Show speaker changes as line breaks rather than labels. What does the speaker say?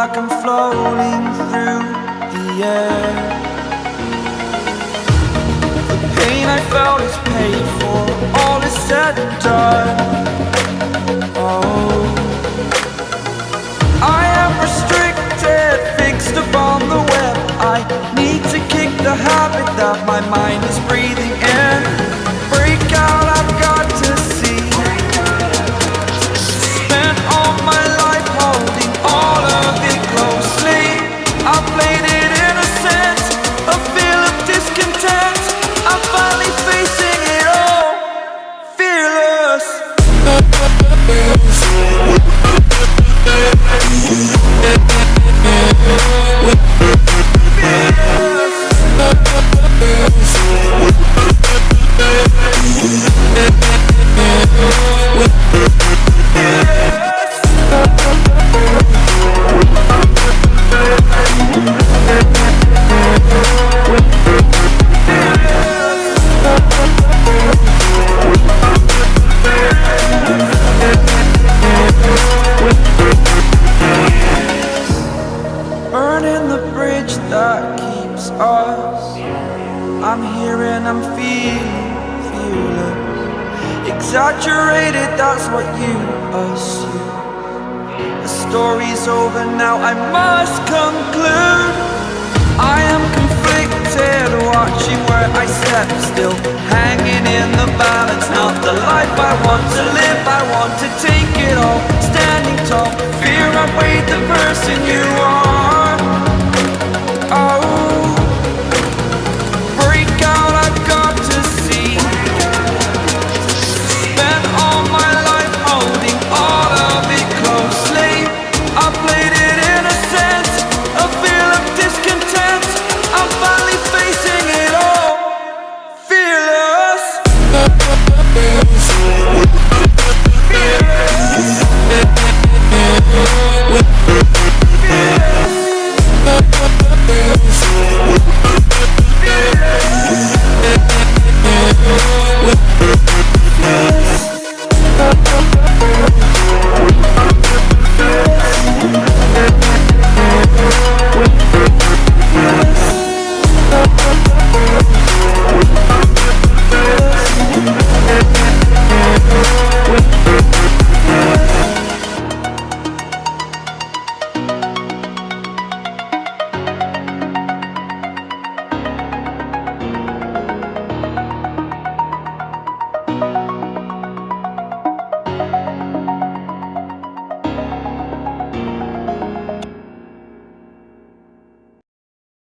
like I'm floating through the air. The pain I felt is paid for, all is said and done. Oh, I am restricted, fixed upon the web. I need to kick the habit that my mind is breathing in. Break out, I've got to see. Spent all my life holding all of it closely. I played it innocent, a feel of discontent. I'm finally facing it all, fearless. Burning the bridge that keeps us. I'm here and I'm feeling fearless. Exaggerated, that's what you assume. The story's over now, I must conclude. I am conflicted, watching where I step still, hanging in the balance. Not the life I want to live, I want to take it all. Standing tall, fear outweighed the person you are. Oh, break out, I've got to see. Spent all my life holding all of it closely. I played it innocent, a feel of discontent. I'm finally facing it all, fearless. Fearless.